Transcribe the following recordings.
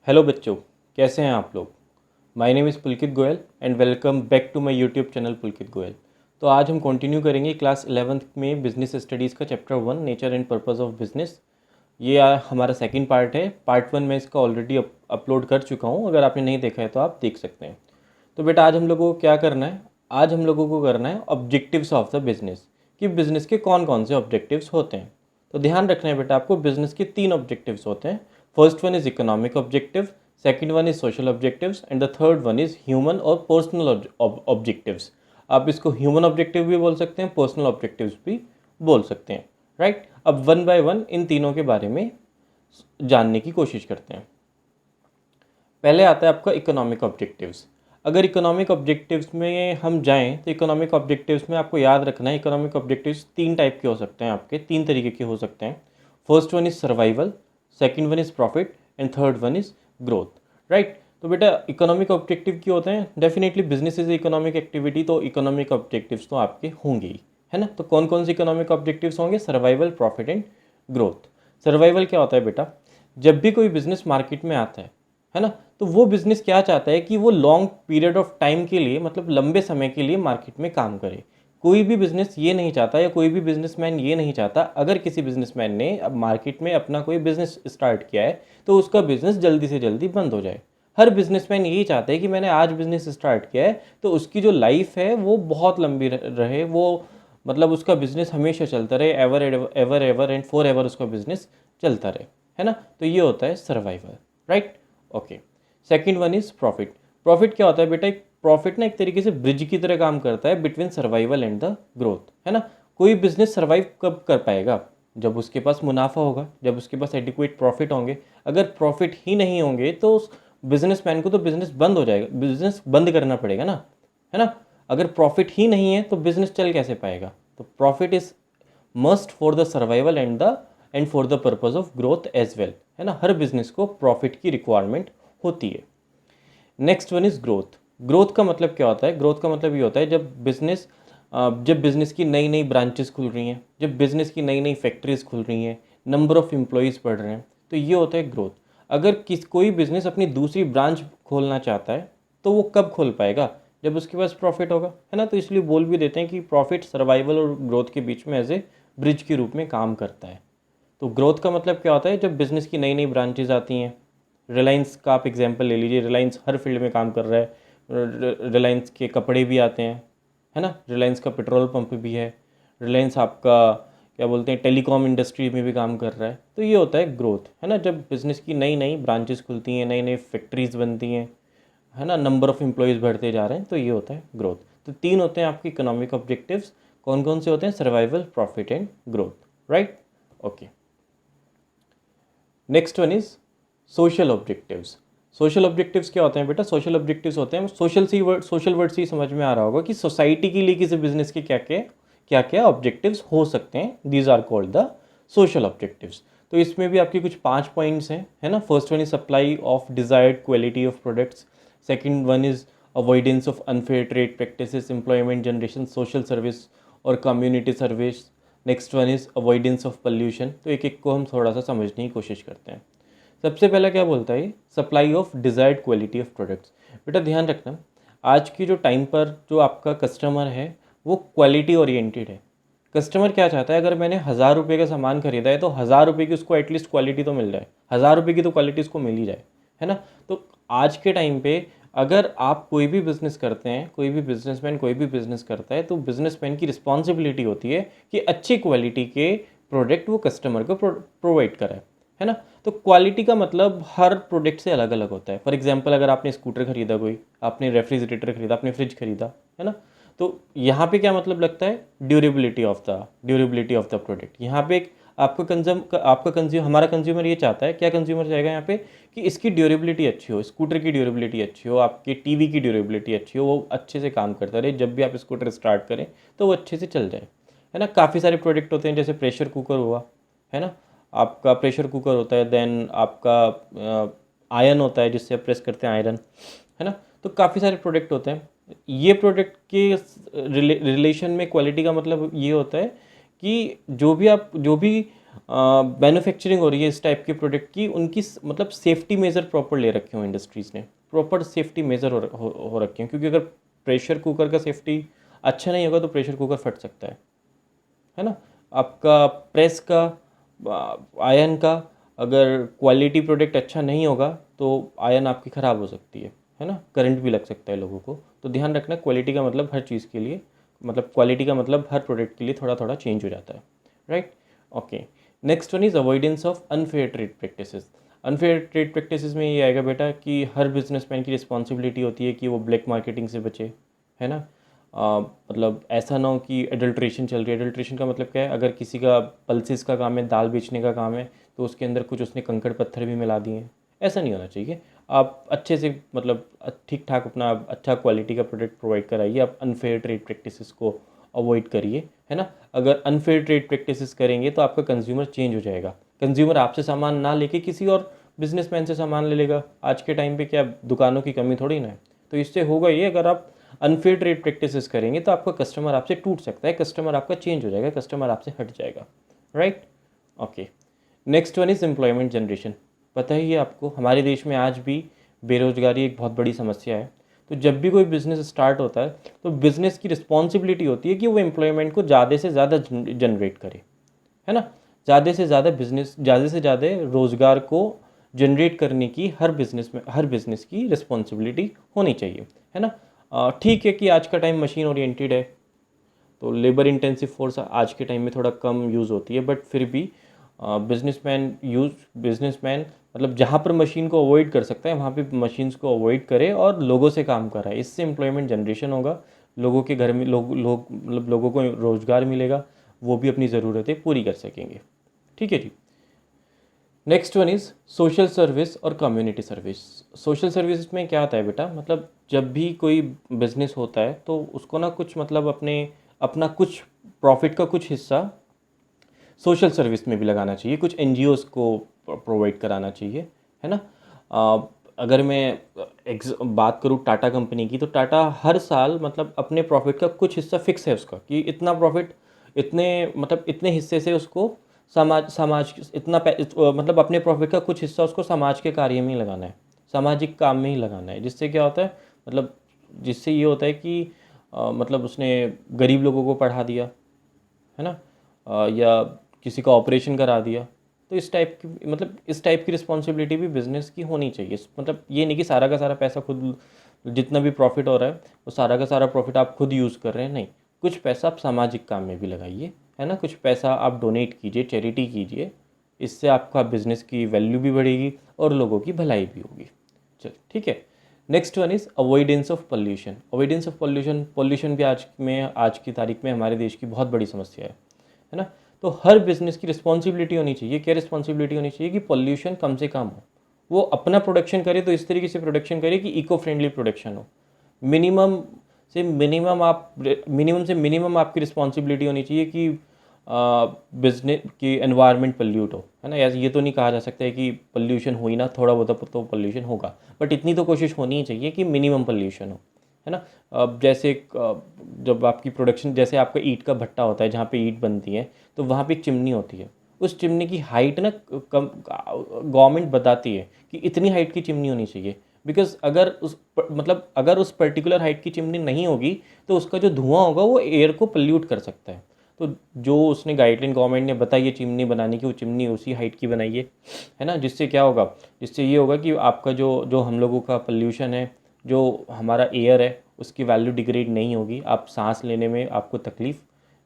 Hello बच्चों, कैसे हैं आप लोग। My name is Pulkit Goyal and welcome back to my YouTube channel Pulkit Goyal. तो आज हम कंटिन्यू करेंगे क्लास 11th में बिजनेस स्टडीज़ का chapter 1 nature and purpose of business. ये हमारा सेकंड पार्ट है। पार्ट 1 में इसका ऑलरेडी अपलोड कर चुका हूँ, अगर आपने नहीं देखा है तो आप देख सकते हैं। तो बेटा आज हम लोगों को क्या करना है, आज हम लोगों को करना है ऑब्जेक्टिव्स ऑफ द बिजनेस, कि बिजनेस के कौन कौन से ऑब्जेक्टिव्स होते हैं। तो ध्यान रखना है बेटा आपको, बिजनेस के 3 ऑब्जेक्टिव्स होते हैं। First one is economic objective, second one is social objectives and the third one is human और पर्सनल ऑब्जेक्टिव्स। आप इसको ह्यूमन ऑब्जेक्टिव भी बोल सकते हैं, पर्सनल ऑब्जेक्टिव्स भी बोल सकते हैं, राइट। अब वन बाय वन इन तीनों के बारे में जानने की कोशिश करते हैं। पहले आता है आपका इकोनॉमिक ऑब्जेक्टिव्स। अगर इकोनॉमिक ऑब्जेक्टिव्स में हम जाएं तो इकोनॉमिक ऑब्जेक्टिव्स में आपको याद रखना है, इकोनॉमिक ऑब्जेक्टिव्स 3 टाइप के हो सकते हैं, आपके 3 तरीके के हो सकते हैं। First one is survival, second one is profit and third one is growth, right. तो बेटा इकोनॉमिक ऑब्जेक्टिव क्यों होते हैं, definitely business is economic activity, तो इकोनॉमिक ऑब्जेक्टिव्स तो आपके होंगे ही, है ना। तो कौन कौन से इकोनॉमिक ऑब्जेक्टिव्स होंगे, survival, profit and growth. Survival क्या होता है बेटा, जब भी कोई बिजनेस मार्केट में आता है ना, तो वो बिजनेस क्या चाहता है कि वो लॉन्ग पीरियड ऑफ टाइम के लिए, मतलब लंबे समय के लिए मार्केट में काम करे। कोई भी बिजनेस ये नहीं चाहता, या कोई भी बिजनेसमैन ये नहीं चाहता, अगर किसी बिजनेसमैन ने अब मार्केट में अपना कोई बिजनेस स्टार्ट किया है तो उसका बिजनेस जल्दी से जल्दी बंद हो जाए। हर बिजनेसमैन यही चाहता है कि मैंने आज बिजनेस स्टार्ट किया है तो उसकी जो लाइफ है वो बहुत लंबी रहे, वो मतलब उसका बिजनेस हमेशा चलता रहे, ever ever ever and for ever उसका बिजनेस चलता रहे, है ना। तो ये होता है survival, right. Okay, second one is profit. Profit क्या होता है बेटा, एक प्रॉफिट ना एक तरीके से ब्रिज की तरह काम करता है between survival and the growth, है ना। कोई बिजनेस सर्वाइव कब कर पाएगा, जब उसके पास मुनाफा होगा, जब उसके पास एडिक्वेट प्रॉफिट होंगे। अगर प्रॉफिट ही नहीं होंगे तो उस बिजनेसमैन को तो बिजनेस बंद हो जाएगा, बिजनेस बंद करना पड़ेगा ना, है ना। अगर प्रॉफिट ही नहीं है तो बिजनेस चल कैसे पाएगा। तो profit is must for the survival and for the purpose of growth as well, है ना। हर बिजनेस को प्रॉफिट की रिक्वायरमेंट होती है। Next one is growth. Growth का मतलब क्या होता है, ग्रोथ का मतलब ये होता है जब बिजनेस की नई नई ब्रांचेस खुल रही हैं, जब बिजनेस की नई नई फैक्ट्रीज खुल रही हैं, नंबर ऑफ एम्प्लॉयज़ बढ़ रहे हैं, तो ये होता है ग्रोथ। अगर कोई बिजनेस अपनी दूसरी ब्रांच खोलना चाहता है तो वो कब खोल पाएगा, जब उसके पास प्रॉफिट होगा, है ना। तो इसलिए बोल भी देते हैं कि प्रॉफिट सर्वाइवल और ग्रोथ के बीच में एज ए ब्रिज के रूप में काम करता है। तो ग्रोथ का मतलब क्या होता है, जब बिजनेस की नई नई ब्रांचेज आती हैं। रिलायंस का आप एग्जांपल ले लीजिए, रिलायंस हर फील्ड में काम कर रहा है। रिलायंस के कपड़े भी आते हैं, है ना। रिलायंस का पेट्रोल पंप भी है। रिलायंस आपका क्या बोलते हैं, टेलीकॉम इंडस्ट्री में भी काम कर रहा है। तो ये होता है ग्रोथ, है ना। जब बिज़नेस की नई नई ब्रांचेस खुलती हैं, नई नई फैक्ट्रीज बनती हैं, है ना, नंबर ऑफ एम्प्लॉयज़ बढ़ते जा रहे हैं, तो ये होता है ग्रोथ। तो 3 होते हैं आपके इकोनॉमिक ऑब्जेक्टिव्स। कौन कौन से होते हैं, survival, profit and growth, right. Okay, next one is social objectives. Social objectives क्या होते हैं बेटा, सोशल ऑब्जेक्टिव्स होते हैं, सोशल वर्ड से ही समझ में आ रहा होगा कि सोसाइटी के लिए किसी बिजनेस के क्या क्या ऑब्जेक्टिव्स हो सकते हैं। These are called the social objectives. तो इसमें भी आपके कुछ 5 पॉइंट्स हैं, है ना। First one is supply of desired quality of products, second one is avoidance of unfair trade practices, employment generation, social service और community service. Next one is avoidance of pollution. तो एक एक को हम थोड़ा सा समझने की कोशिश करते हैं। सबसे पहला क्या बोलता है, supply of desired quality of products. बेटा ध्यान रखना, आज की जो टाइम पर जो आपका कस्टमर है वो क्वालिटी ओरिएंटेड है। कस्टमर क्या चाहता है, अगर मैंने 1000 रुपये का सामान खरीदा है तो 1000 रुपये की उसको एटलीस्ट क्वालिटी तो मिल जाए, 1000 रुपये की तो क्वालिटी उसको मिल ही जाए, है ना। तो आज के टाइम पे अगर आप कोई भी बिज़नेस करते हैं, कोई भी बिजनेसमैन कोई भी बिज़नेस करता है, तो बिजनेसमैन की रिस्पॉन्सिबिलिटी होती है कि अच्छी क्वालिटी के प्रोडक्ट वो कस्टमर को प्रोवाइड कराए, है ना। तो क्वालिटी का मतलब हर प्रोडक्ट से अलग अलग होता है। फॉर एग्जांपल अगर आपने स्कूटर खरीदा, कोई आपने रेफ्रिजरेटर खरीदा, आपने फ्रिज खरीदा, है ना। तो यहाँ पे क्या मतलब लगता है, ड्यूरेबिलिटी ऑफ द प्रोडक्ट। यहाँ पे एक हमारा कंज्यूमर ये चाहता है, क्या कंज्यूमर चाहेगा यहाँ पे, कि इसकी ड्यूरेबिलिटी अच्छी हो, स्कूटर की ड्यूरेबिलिटी अच्छी हो, आपके टीवी की ड्यूरेबिलिटी अच्छी हो, वो अच्छे से काम करता रहे, जब भी आप स्कूटर स्टार्ट करें तो वो अच्छे से चल जाए, है ना। काफ़ी सारे प्रोडक्ट होते हैं, जैसे प्रेशर कुकर हुआ, है ना। आपका प्रेशर कुकर होता है, देन आपका आयरन होता है जिससे आप प्रेस करते हैं, आयरन, है ना। तो काफ़ी सारे प्रोडक्ट होते हैं। ये प्रोडक्ट के रिलेशन में क्वालिटी का मतलब ये होता है कि जो भी मैन्युफैक्चरिंग हो रही है इस टाइप के प्रोडक्ट की, उनकी मतलब सेफ्टी मेजर प्रॉपर ले रखे हो इंडस्ट्रीज़ ने, प्रॉपर सेफ्टी मेजर हो रखे हैं, क्योंकि अगर प्रेशर कुकर का सेफ्टी अच्छा नहीं होगा तो प्रेशर कुकर फट सकता है ना। आपका प्रेस का, आयन का, अगर क्वालिटी प्रोडक्ट अच्छा नहीं होगा तो आयन आपकी ख़राब हो सकती है ना, करंट भी लग सकता है लोगों को। तो ध्यान रखना, क्वालिटी का मतलब हर चीज़ के लिए, मतलब क्वालिटी का मतलब हर प्रोडक्ट के लिए थोड़ा थोड़ा चेंज हो जाता है, right. Okay, next one is avoidance of unfair trade practices. Unfair trade practices में ये आएगा बेटा कि हर बिजनेसमैन की रिस्पॉन्सिबिलिटी होती है कि वो ब्लैक मार्केटिंग से बचे, है ना। मतलब ऐसा ना हो कि एडल्ट्रेशन चल रही है। एडल्ट्रेशन का मतलब क्या है, अगर किसी का पल्सेस का काम है, दाल बेचने का काम है, तो उसके अंदर कुछ उसने कंकड़ पत्थर भी मिला दिए हैं, ऐसा नहीं होना चाहिए। आप अच्छे से मतलब ठीक ठाक अपना अच्छा क्वालिटी का प्रोडक्ट प्रोवाइड कराइए, आप अनफेयर ट्रेड प्रैक्टिसेस को अवॉइड करिए, है ना। अगर अनफेयर ट्रेड प्रैक्टिसेस करेंगे तो आपका कंज्यूमर चेंज हो जाएगा। कंज्यूमर आपसे सामान ना लेके किसी और बिजनेसमैन से सामान ले लेगा। आज के टाइम पे क्या दुकानों की कमी थोड़ी ना है। तो इससे होगा ये, अगर आप अनफेयर ट्रेड प्रैक्टिसेस करेंगे तो आपका कस्टमर आपसे टूट सकता है, कस्टमर आपका चेंज हो जाएगा, कस्टमर आपसे हट जाएगा, right. Okay, next one is employment generation. पता ही है आपको, हमारे देश में आज भी बेरोजगारी एक बहुत बड़ी समस्या है। तो जब भी कोई बिज़नेस स्टार्ट होता है तो बिज़नेस की रिस्पॉन्सिबिलिटी होती है कि वो एम्प्लॉयमेंट को ज़्यादा से ज़्यादा जनरेट करे, है ना। ज़्यादा से ज़्यादा बिजनेस, ज़्यादा से ज़्यादा रोज़गार को जनरेट करने की हर बिज़नेस की रिस्पॉन्सिबिलिटी होनी चाहिए, है ना। ठीक है कि आज का टाइम मशीन ओरिएंटेड है, तो लेबर इंटेंसिव फोर्स आज के टाइम में थोड़ा कम यूज़ होती है, बट फिर भी बिजनेसमैन मतलब जहाँ पर मशीन को अवॉइड कर सकता है वहाँ पे मशीन्स को अवॉइड करे और लोगों से काम कराए। इससे एम्प्लॉयमेंट जनरेशन होगा, लोगों के घर में मतलब लोगों को रोज़गार मिलेगा, वो भी अपनी ज़रूरतें पूरी कर सकेंगे। ठीक है जी। Next one is social service और कम्युनिटी सर्विस। सोशल सर्विस में क्या आता है बेटा, मतलब जब भी कोई बिजनेस होता है तो उसको ना कुछ मतलब अपना कुछ प्रॉफिट का कुछ हिस्सा सोशल सर्विस में भी लगाना चाहिए, कुछ एनजीओज़ को प्रोवाइड कराना चाहिए, है ना। अगर मैं बात करूँ टाटा कंपनी की, तो टाटा हर साल मतलब अपने प्रॉफिट का कुछ हिस्सा फिक्स है उसका, कि इतना प्रॉफिट इतने मतलब इतने हिस्से से उसको समाज मतलब अपने प्रॉफिट का कुछ हिस्सा उसको समाज के कार्य में ही लगाना है, सामाजिक काम में ही लगाना है। जिससे क्या होता है, मतलब जिससे ये होता है कि मतलब उसने गरीब लोगों को पढ़ा दिया, है ना, या किसी का ऑपरेशन करा दिया। तो इस टाइप की रिस्पॉन्सिबिलिटी भी बिज़नेस की होनी चाहिए। मतलब ये नहीं कि सारा का सारा पैसा खुद, जितना भी प्रॉफिट हो रहा है वो सारा का सारा प्रॉफिट आप खुद यूज़ कर रहे हैं, नहीं। कुछ पैसा आप सामाजिक काम में भी लगाइए, है ना, कुछ पैसा आप डोनेट कीजिए, चैरिटी कीजिए। इससे आपका बिज़नेस की वैल्यू भी बढ़ेगी और लोगों की भलाई भी होगी। चल ठीक है। Next one is avoidance of pollution. Avoidance of pollution भी आज की तारीख में हमारे देश की बहुत बड़ी समस्या है ना। तो हर बिजनेस की रिस्पॉन्सिबिलिटी होनी चाहिए, क्या रिस्पॉन्सिबिलिटी होनी चाहिए कि पॉल्यूशन कम से कम हो। वो अपना प्रोडक्शन करे तो इस तरीके से प्रोडक्शन करे कि इको फ्रेंडली प्रोडक्शन हो। मिनिमम मिनिमम से मिनिमम आपकी रिस्पॉन्सिबिलिटी होनी चाहिए कि बिजनेस की एनवायरनमेंट पोल्यूट हो, है ना। ये तो नहीं कहा जा सकता है कि पोल्यूशन हो ही ना, थोड़ा बहुत तो पोल्यूशन होगा, बट इतनी तो कोशिश होनी ही चाहिए कि मिनिमम पोल्यूशन हो, है ना। अब जैसे जब आपकी प्रोडक्शन, जैसे आपका ईंट का भट्टा होता है जहाँ पे ईंट बनती है, तो वहाँ पे एक चिमनी होती है। उस चिमनी की हाइट ना कम गवर्नमेंट बताती है कि इतनी हाइट की चिमनी होनी चाहिए। बिकॉज अगर उस पर्टिकुलर हाइट की चिमनी नहीं होगी तो उसका जो धुआं होगा वो एयर को पोल्यूट कर सकता है। तो जो उसने गाइडलाइन गवर्नमेंट ने बताई है चिमनी बनाने की, वो चिमनी उसी हाइट की बनाइए, है ना। जिससे क्या होगा, जिससे ये होगा कि आपका जो जो हम लोगों का पोल्यूशन है, जो हमारा एयर है, उसकी वैल्यू डिग्रेड नहीं होगी, आप सांस लेने में आपको तकलीफ़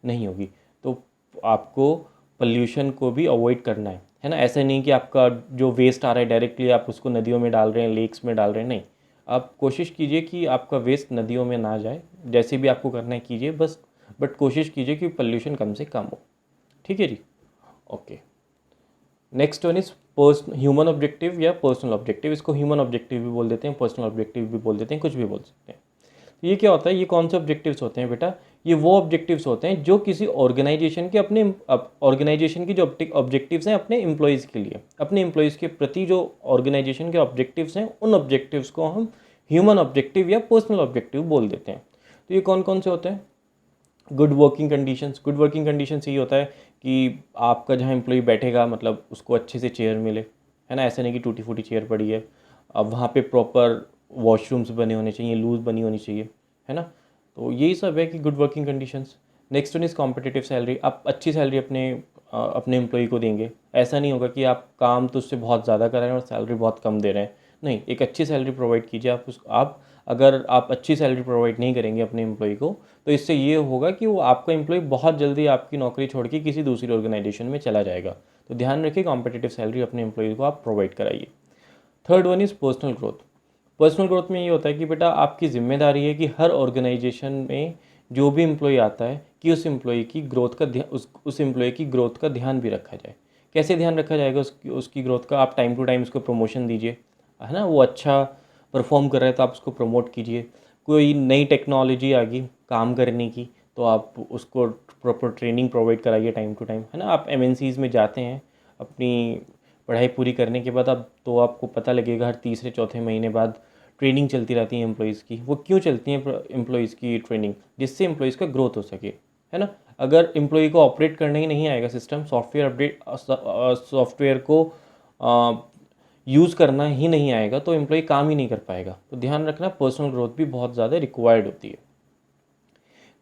नहीं होगी। तो आपको पोल्यूशन को भी अवॉइड करना है ना। ऐसा नहीं कि आपका जो वेस्ट आ रहा है डायरेक्टली आप उसको नदियों में डाल रहे हैं, लेक्स में डाल रहे हैं, नहीं। आप कोशिश कीजिए कि आपका वेस्ट नदियों में ना जाए, जैसे भी आपको करना है कीजिए बस, बट कोशिश कीजिए कि पोल्यूशन कम से कम हो। ठीक है जी। Okay, next one is human objective या पर्सनल ऑब्जेक्टिव। इसको ह्यूमन ऑब्जेक्टिव भी बोल देते हैं, पर्सनल ऑब्जेक्टिव भी बोल देते हैं, कुछ भी बोल सकते हैं। तो ये क्या होता है, ये कौन से ऑब्जेक्टिव्स होते हैं बेटा, ये वो ऑब्जेक्टिव्स होते हैं जो किसी ऑर्गेनाइजेशन के अपने ऑर्गेनाइजेशन की जो ऑब्जेक्टिव्स हैं अपने एम्प्लॉयज़ के लिए, अपने एम्प्लॉयज़ के प्रति जो ऑर्गेनाइजेशन के ऑब्जेक्टिव्स हैं, उन ऑब्जेक्टिव्स को हम ह्यूमन ऑब्जेक्टिव या पर्सनल ऑब्जेक्टिव बोल देते हैं। तो ये कौन कौन से होते हैं, गुड वर्किंग कंडीशंस यही होता है कि आपका जहाँ एम्प्लॉय बैठेगा मतलब उसको अच्छे से चेयर मिले, है ना, ऐसा नहीं कि टूटी फूटी चेयर पड़ी है। अब वहाँ पे प्रॉपर वॉशरूम्स बने होने चाहिए, लूज बनी होनी चाहिए, है ना। तो यही सब है कि good working conditions. Next one is competitive salary. आप अच्छी सैलरी अपने एम्प्लॉय को देंगे। ऐसा नहीं होगा कि आप काम तो उससे बहुत ज़्यादा कर रहे हैं और सैलरी बहुत कम दे रहे हैं। नहीं, एक अच्छी सैलरी प्रोवाइड कीजिए। आप अगर आप अच्छी सैलरी प्रोवाइड नहीं करेंगे अपने एम्प्लॉय को, तो इससे ये होगा कि वो आपका एम्प्लॉय बहुत जल्दी आपकी नौकरी छोड़ के किसी दूसरी ऑर्गेनाइजेशन में चला जाएगा। तो ध्यान रखिए, कॉम्पिटिटिव सैलरी अपने एम्प्लॉय को आप प्रोवाइड कराइए। Third one is personal growth. Personal growth में ये होता है कि बेटा आपकी जिम्मेदारी है कि हर ऑर्गेनाइजेशन में जो भी एम्प्लॉय आता है कि उस एम्प्लॉय की ग्रोथ का उस एम्प्लॉय की ग्रोथ का ध्यान भी रखा जाए। कैसे ध्यान रखा जाएगा उसकी ग्रोथ का? आप टाइम टू टाइम उसको प्रमोशन दीजिए, है ना। वो अच्छा परफॉर्म कर रहा है तो आप उसको प्रमोट कीजिए। कोई नई टेक्नोलॉजी आ गई काम करने की तो आप उसको प्रॉपर ट्रेनिंग प्रोवाइड कराइए टाइम टू टाइम, है ना। आप एमएनसीज में जाते हैं अपनी पढ़ाई पूरी करने के बाद, अब तो आपको पता लगेगा हर तीसरे चौथे महीने बाद ट्रेनिंग चलती रहती है एम्प्लॉयज़ की। वो क्यों चलती हैं एम्प्लॉयज़ की ट्रेनिंग? जिससे एम्प्लॉयज़ का ग्रोथ हो सके, है ना। अगर एम्प्लॉय को ऑपरेट करना ही नहीं आएगा सिस्टम, सॉफ्टवेयर को यूज़ करना ही नहीं आएगा, तो एम्प्लॉय काम ही नहीं कर पाएगा। तो ध्यान रखना, पर्सनल ग्रोथ भी बहुत ज़्यादा रिक्वायर्ड होती है।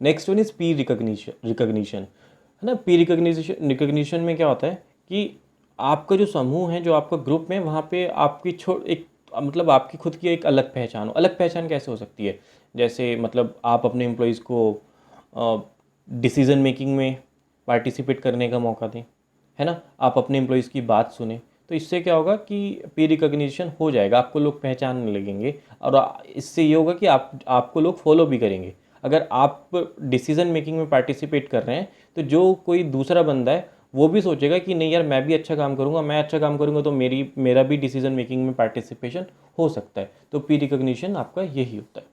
Next one is P recognition, है ना। पी रिकग्निशन में क्या होता है कि आपका जो समूह है, जो आपका ग्रुप में, वहाँ पे आपकी एक मतलब आपकी खुद की एक अलग पहचान हो। अलग पहचान कैसे हो सकती है? जैसे मतलब आप अपने एम्प्लॉयज़ को डिसीज़न मेकिंग में पार्टिसिपेट करने का मौका दें, है ना। आप अपने एम्प्लॉयज़ की बात सुने, तो इससे क्या होगा कि पी रिकग्निशन हो जाएगा, आपको लोग पहचानने लगेंगे और इससे ये होगा कि आपको लोग फॉलो भी करेंगे। अगर आप डिसीज़न मेकिंग में पार्टिसिपेट कर रहे हैं तो जो कोई दूसरा बंदा है वो भी सोचेगा कि नहीं यार, मैं भी अच्छा काम करूँगा, मैं अच्छा काम करूँगा तो मेरा भी डिसीजन मेकिंग में पार्टिसिपेशन हो सकता है। तो पी रिकग्निशन आपका यही होता है।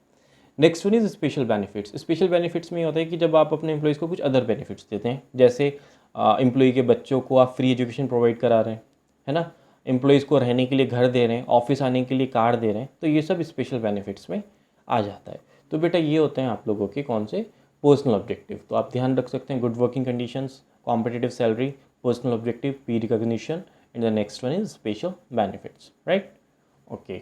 Next one is special benefits. Special benefits में ये होता है कि जब आप अपने एम्प्लॉयज़ को कुछ अदर बेनिफिट्स देते हैं, जैसे एम्प्लॉय के बच्चों को आप फ्री एजुकेशन प्रोवाइड करा रहे हैं, है ना। एम्प्लॉयज़ को रहने के लिए घर दे रहे हैं, ऑफिस आने के लिए कार दे रहे हैं, तो ये सब स्पेशल बेनिफिट्स में आ जाता है। तो बेटा ये होते हैं आप लोगों के कौन से पर्सनल ऑब्जेक्टिव। तो आप ध्यान रख सकते हैं, good working conditions, competitive salary, personal objective, peer recognition, and the next one is special benefits, right. Okay,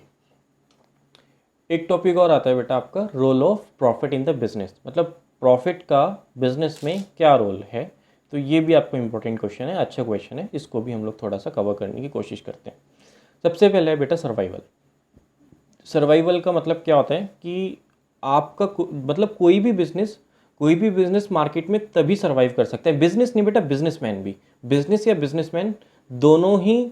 एक टॉपिक और आता है बेटा आपका, role of profit in the business. मतलब प्रॉफिट का बिजनेस में क्या रोल है। तो ये भी आपको इंपॉर्टेंट क्वेश्चन है, अच्छा क्वेश्चन है, इसको भी हम लोग थोड़ा सा कवर करने की कोशिश करते हैं। सबसे पहले है बेटा सर्वाइवल। सर्वाइवल का मतलब क्या होता है कि आपका मतलब कोई भी बिजनेस मार्केट में तभी सर्वाइव कर सकता है। बिजनेस नहीं बेटा, बिजनेसमैन भी। बिजनेस या बिजनेसमैन दोनों ही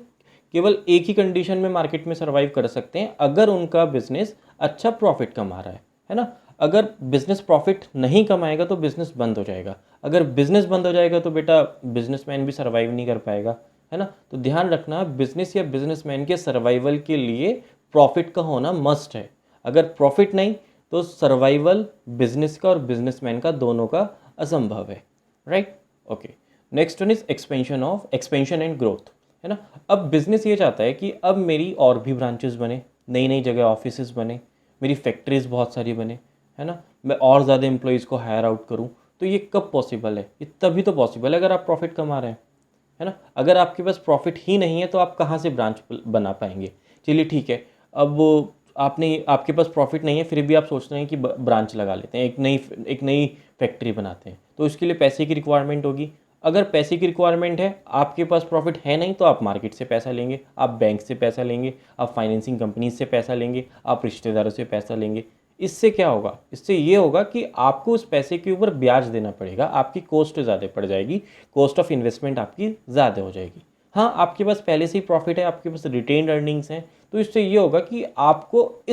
केवल एक ही कंडीशन में मार्केट में सर्वाइव कर सकते हैं, अगर उनका बिजनेस अच्छा प्रॉफिट कमा रहा है ना। अगर बिजनेस प्रॉफिट नहीं कमाएगा तो बिजनेस बंद हो जाएगा। अगर बिजनेस बंद हो जाएगा तो बेटा बिजनेसमैन भी सर्वाइव नहीं कर पाएगा, है ना। तो ध्यान रखना, बिजनेस या बिजनेसमैन के सर्वाइवल के लिए प्रॉफिट का होना मस्ट है। अगर प्रॉफिट नहीं तो सर्वाइवल बिजनेस का और बिजनेसमैन का दोनों का असंभव है, right. Okay, next one is expansion and growth, है ना। अब बिजनेस ये चाहता है कि अब मेरी और भी ब्रांचेस बने, नई नई जगह ऑफिसेज बने, मेरी फैक्ट्रीज बहुत सारी बने, है ना। मैं और ज़्यादा एम्प्लॉयज़ को हायर आउट करूँ। तो ये कब पॉसिबल है? ये तभी तो पॉसिबल है अगर आप प्रॉफिट कमा रहे हैं, है ना। अगर आपके पास प्रॉफिट ही नहीं है तो आप कहाँ से ब्रांच बना पाएंगे? चलिए ठीक है, अब वो आपके पास प्रॉफिट नहीं है फिर भी आप सोच रहे हैं कि ब्रांच लगा लेते हैं, एक नई फैक्ट्री बनाते हैं, तो इसके लिए पैसे की रिक्वायरमेंट होगी। अगर पैसे की रिक्वायरमेंट है, आपके पास प्रॉफिट है नहीं, तो आप मार्केट से पैसा लेंगे, आप बैंक से पैसा लेंगे, आप फाइनेंसिंग कंपनीज से पैसा लेंगे, आप रिश्तेदारों से पैसा लेंगे। इससे क्या होगा? इससे ये होगा कि आपको उस पैसे के ऊपर ब्याज देना पड़ेगा, आपकी कॉस्ट ज़्यादा पड़ जाएगी, कॉस्ट ऑफ इन्वेस्टमेंट आपकी ज़्यादा हो जाएगी। हाँ, आपके पास पहले से ही प्रॉफिट है, आपके पास रिटेन्ड अर्निंग्स हैं, तो इससे ये होगा कि आपको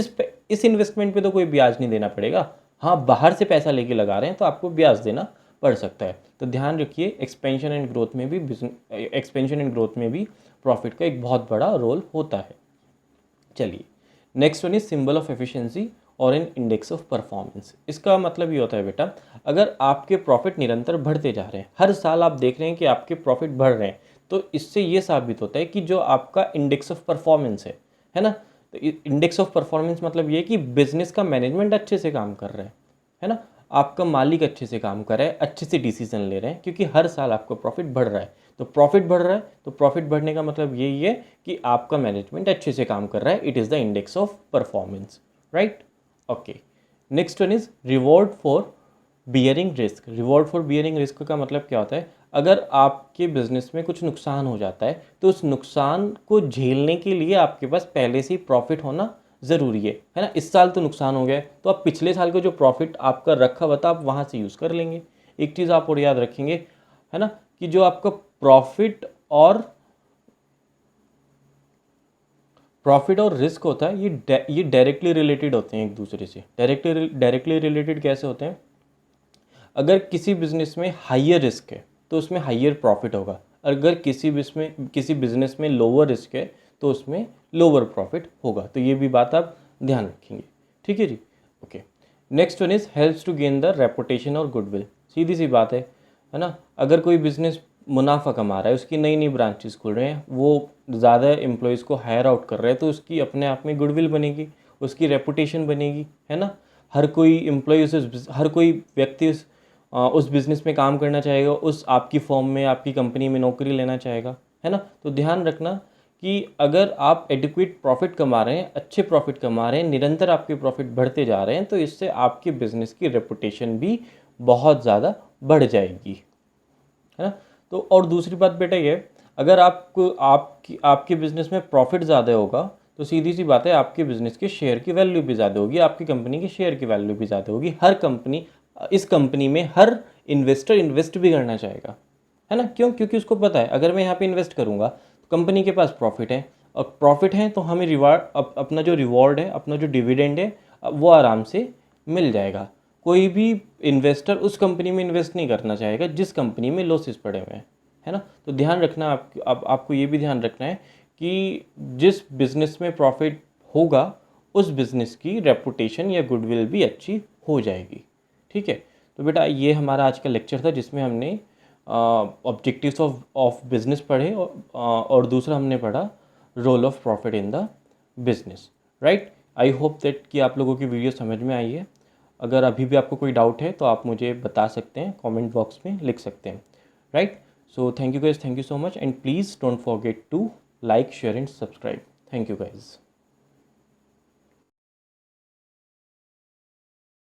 इस इन्वेस्टमेंट पे तो कोई ब्याज नहीं देना पड़ेगा। हाँ, बाहर से पैसा लेके लगा रहे हैं तो आपको ब्याज देना पड़ सकता है। तो ध्यान रखिए, एक्सपेंशन एंड ग्रोथ में भी प्रॉफिट का एक बहुत बड़ा रोल होता है। चलिए, next one is symbol of efficiency और एन इंडेक्स ऑफ परफॉर्मेंस। इसका मतलब ये होता है बेटा, अगर आपके प्रॉफिट निरंतर बढ़ते जा रहे हैं, हर साल आप देख रहे हैं कि आपके प्रॉफिट बढ़ रहे हैं, तो इससे ये साबित होता है कि जो आपका इंडेक्स ऑफ परफॉर्मेंस है ना। तो इंडेक्स ऑफ परफॉर्मेंस मतलब ये कि बिजनेस का मैनेजमेंट अच्छे से काम कर रहा है ना। आपका मालिक अच्छे से काम कर रहा है, अच्छे से डिसीजन ले रहे हैं, क्योंकि हर साल आपका प्रॉफिट बढ़ रहा है। तो प्रॉफिट बढ़ रहा है तो प्रॉफिट बढ़ने का मतलब यही है कि आपका मैनेजमेंट अच्छे से काम कर रहा है। It is the index of performance, right. Okay, next one is reward for bearing risk. Reward for bearing risk का मतलब क्या होता है? अगर आपके बिजनेस में कुछ नुकसान हो जाता है तो उस नुकसान को झेलने के लिए आपके पास पहले से ही प्रॉफिट होना ज़रूरी है ना। इस साल तो नुकसान हो गया है तो आप पिछले साल का जो प्रॉफिट आपका रखा हुआ था आप वहाँ से यूज़ कर लेंगे। एक चीज़ आप और याद रखेंगे, है ना, कि जो आपका प्रॉफिट और रिस्क होता है ये डायरेक्टली रिलेटेड होते हैं एक दूसरे से। डायरेक्टली रिलेटेड कैसे होते हैं? अगर किसी बिजनेस में हाइयर रिस्क है तो उसमें हाइयर प्रॉफिट होगा, अगर किसी बिजनेस में लोअर रिस्क है तो उसमें लोअर प्रॉफिट होगा। तो ये भी बात आप ध्यान रखेंगे, ठीक है जी। Okay, next one is helps to gain the reputation और गुडविल। सीधी सी बात है ना। अगर कोई बिजनेस मुनाफा कमा रहा है, उसकी नई नई ब्रांचेस खुल रहे हैं, वो ज़्यादा एम्प्लॉयज़ को हायर आउट कर रहे हैं, तो उसकी अपने आप में गुडविल बनेगी, उसकी रेपुटेशन बनेगी, है ना। हर कोई एम्प्लॉय हर कोई व्यक्ति उस बिज़नेस में काम करना चाहेगा, उस आपकी फर्म में, आपकी कंपनी में नौकरी लेना चाहेगा, है ना। तो ध्यान रखना कि अगर आप एडिक्वेट प्रॉफिट कमा रहे हैं, अच्छे प्रॉफिट कमा रहे हैं, निरंतर आपके प्रॉफिट बढ़ते जा रहे हैं, तो इससे आपके बिज़नेस की रेपुटेशन भी बहुत ज़्यादा बढ़ जाएगी, है ना। तो और दूसरी बात बेटा ये, अगर आपके बिज़नेस में प्रॉफिट ज़्यादा होगा तो सीधी सी बात है आपके बिज़नेस के शेयर की वैल्यू भी ज़्यादा होगी, आपकी कंपनी के शेयर की वैल्यू भी ज़्यादा होगी। इस कंपनी में हर इन्वेस्टर इन्वेस्ट भी करना चाहेगा, है ना। क्यों? क्योंकि उसको पता है अगर मैं यहाँ पे इन्वेस्ट करूँगा तो कंपनी के पास प्रॉफिट है, और प्रॉफिट है तो हमें अपना जो रिवॉर्ड है, अपना जो डिविडेंड है, वो आराम से मिल जाएगा। कोई भी इन्वेस्टर उस कंपनी में इन्वेस्ट नहीं करना चाहेगा जिस कंपनी में लॉसेस पड़े हुए हैं, है ना। तो ध्यान रखना, आपको ये भी ध्यान रखना है कि जिस बिज़नेस में प्रॉफिट होगा उस बिज़नेस की रेपुटेशन या गुडविल भी अच्छी हो जाएगी, ठीक है। तो बेटा ये हमारा आज का लेक्चर था जिसमें हमने ऑब्जेक्टिव्स ऑफ बिजनेस पढ़े, और दूसरा हमने पढ़ा role of profit in the business, right. I hope that कि आप लोगों की वीडियो समझ में आई है। अगर अभी भी आपको कोई डाउट है तो आप मुझे बता सकते हैं, कमेंट बॉक्स में लिख सकते हैं, right. So thank you guys, thank you so much, and please don't forget to like, share and subscribe. Thank you guys.